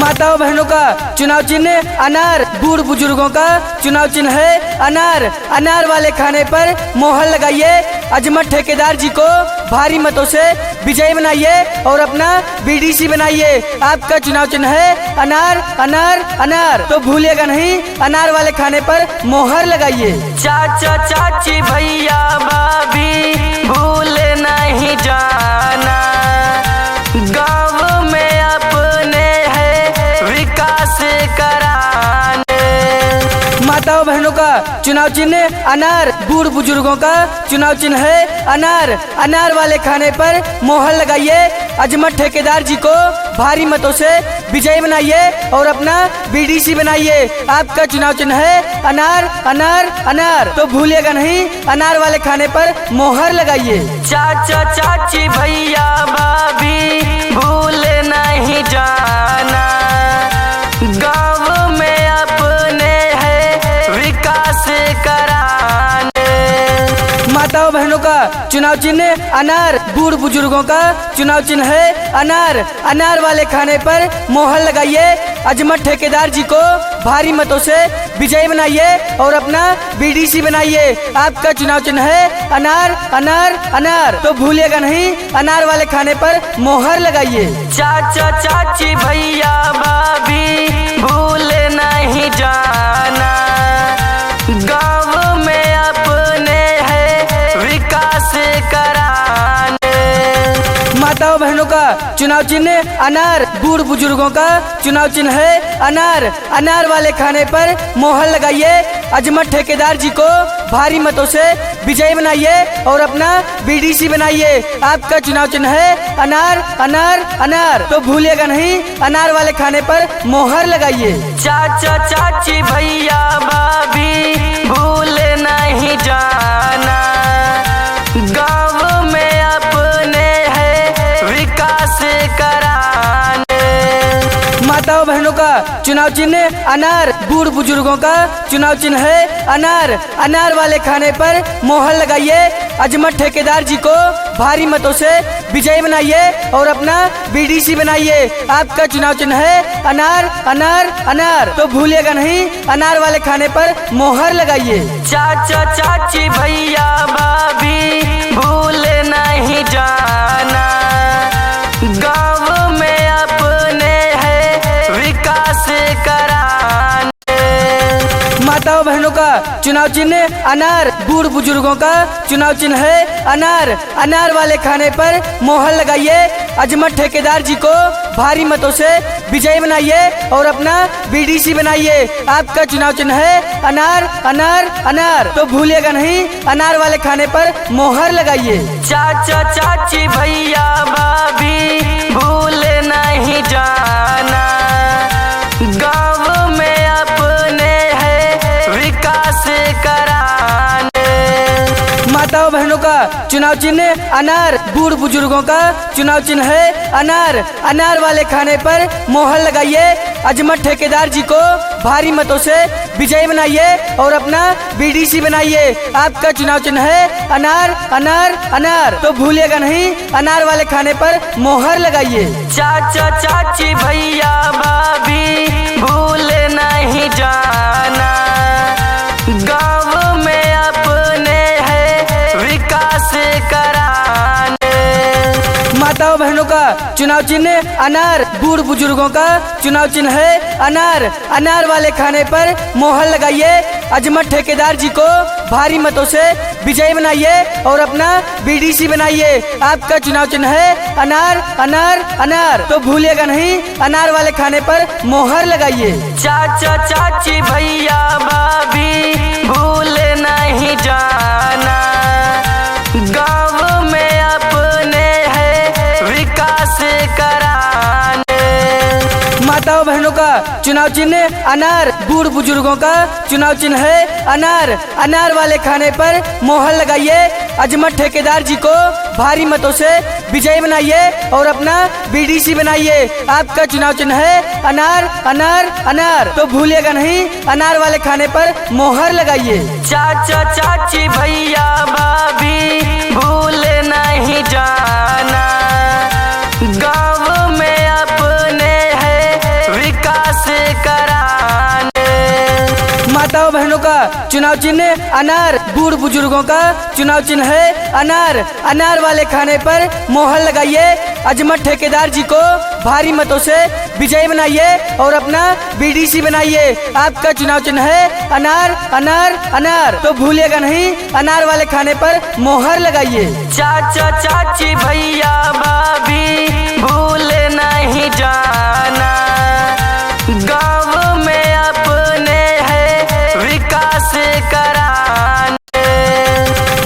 माताओं बहनों का चुनाव चिन्ह अनार, बूढ़ बुजुर्गों का चुनाव चिन्ह है अनार। अनार वाले खाने पर मोहर लगाइए, अजमत ठेकेदार जी को भारी मतों से विजयी बनाइए और अपना बीडीसी बनाइए। आपका चुनाव चिन्ह है अनार अनार अनार, तो भूलिएगा नहीं, अनार वाले खाने पर मोहर लगाइए। चाचा चाची भैया भाभी भूल नहीं जाना, गाँव में अपने है विकास कराने। माताओं बहनों का चुनाव चिन्ह अनार, बूढ़ बुजुर्गों का चुनाव चिन्ह है अनार। अनार वाले खाने पर मोहर लगाइए, अजमत ठेकेदार जी को भारी मतों से विजयी बनाइए और अपना बीडीसी बनाइए। आपका चुनाव चिन्ह है अनार अनार अनार, तो भूलिएगा नहीं, अनार वाले खाने पर मोहर लगाइए। चाचा चाची भैया भाभी भूल नहीं जाना, गाँव में अपने है विकास कराने। माताओं बहनों का चुनाव चिन्ह अनार, बूढ़ बुजुर्गों का चुनाव चिन्ह है अनार। अनार वाले खाने पर मोहर लगाइए, अजमत ठेकेदार जी को भारी मतों से विजयी बनाइए और अपना बीडीसी बनाइए। आपका चुनाव चिन्ह है अनार अनार अनार, तो भूलिएगा नहीं, अनार वाले खाने पर मोहर लगाइए। चाचा चाची भैया भाभी भूल नहीं जाना, गाँव में अपने है विकास कराने। माताओं बहनों का चुनाव चिन्ह अनार, बूढ़ बुजुर्गों का चुनाव चिन्ह है अनार। अनार वाले खाने पर मोहर लगाइए, अजमत ठेकेदार जी को भारी मतों से विजयी बनाइए और अपना बीडीसी बनाइए। आपका चुनाव चिन्ह है अनार अनार अनार, तो भूलिएगा नहीं, अनार वाले खाने पर मोहर लगाइए। चाचा चाची भैया भाभी भूल नहीं जाना, गाँव में अपने है विकास कराने। माताओं बहनों का चुनाव चिन्ह अनार, बूढ़ बुजुर्गों का चुनाव चिन्ह है अनार। अनार वाले खाने पर मोहर लगाइए, अजमत ठेकेदार जी को भारी मतों से विजयी बनाइए और अपना बीडीसी बनाइए। आपका चुनाव चिन्ह है अनार अनार अनार, तो भूलिएगा नहीं, अनार वाले खाने पर मोहर लगाइए। चाचा चाची भैया भाभी भूल नहीं जाना, गाँव में अपने है विकास कराने। माताओं बहनों का चुनाव चिन्ह अनार, बूढ़ बुजुर्गों का चुनाव चिन्ह है अनार। अनार वाले खाने पर मोहर लगाइए, अजमत ठेकेदार जी को भारी मतों से विजयी बनाइए और अपना बीडीसी बनाइए। आपका चुनाव चिन्ह है अनार अनार अनार, तो भूलिएगा नहीं, अनार वाले खाने पर मोहर लगाइए। चाचा चाची भैया भाभी भूल नहीं जाना, गाँव में अपने है विकास कराने। माताओं बहनों का चुनाव चिन्ह अनार, बूढ़ बुजुर्गों का चुनाव चिन्ह है अनार। अनार वाले खाने पर मोहर लगाइए, अजमत ठेकेदार जी को भारी मतों से विजयी बनाइए और अपना बीडीसी बनाइए। आपका चुनाव चिन्ह है अनार अनार अनार, तो भूलिएगा नहीं, अनार वाले खाने पर मोहर लगाइए। चाचा चाची भैया भाभी भूल नहीं जाना, गाँव में अपने है विकास कराने। माताओं बहनों का चुनाव चिन्ह अनार, बूढ़ बुजुर्गों का चुनाव चिन्ह है अनार। अनार वाले खाने पर मोहर लगाइए, अजमत ठेकेदार जी को भारी मतों से विजयी बनाइए और अपना बीडीसी बनाइए। आपका चुनाव चिन्ह है अनार अनार अनार, तो भूलिएगा नहीं, अनार वाले खाने पर मोहर लगाइए। चाचा चाची भैया भाभी भूल नहीं जाना, गाँव में अपने है विकास कराने। माताओं बहनों का चुनाव चिन्ह अनार, बूढ़ बुजुर्गों का चुनाव चिन्ह है अनार। अनार वाले खाने पर मोहर लगाइए, अजमत ठेकेदार जी को भारी मतों से विजयी बनाइए और अपना बीडीसी बनाइए। आपका चुनाव चिन्ह है अनार अनार अनार, तो भूलिएगा नहीं, अनार वाले खाने पर मोहर लगाइए। चाचा चाची भैया भाभी भूल नहीं जाना, गाँव में अपने है विकास माताओं बहनों का चुनाव चिन्ह अनार, बूढ़ बुजुर्गों का चुनाव चिन्ह है अनार। अनार वाले खाने पर मोहर लगाइए, अजमत ठेकेदार जी को भारी मतों से विजयी बनाइए और अपना बीडीसी बनाइए। आपका चुनाव चिन्ह है अनार अनार अनार, तो भूलिएगा नहीं, अनार वाले खाने पर मोहर लगाइए। चाचा चाची भैया भाभी भूल नहीं जाना, गाँव में अपने है विकास कराना।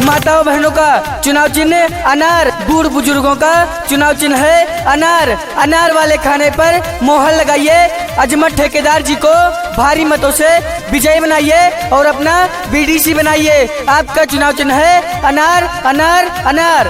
माताओं बहनों का चुनाव चिन्ह अनार, बूढ़ बुजुर्गों का चुनाव चिन्ह है अनार। अनार वाले खाने पर मोहर लगाइए, अजमत ठेकेदार जी को भारी मतों से विजयी बनाइए और अपना बीडीसी बनाइए। आपका चुनाव चिन्ह है अनार अनार अनार।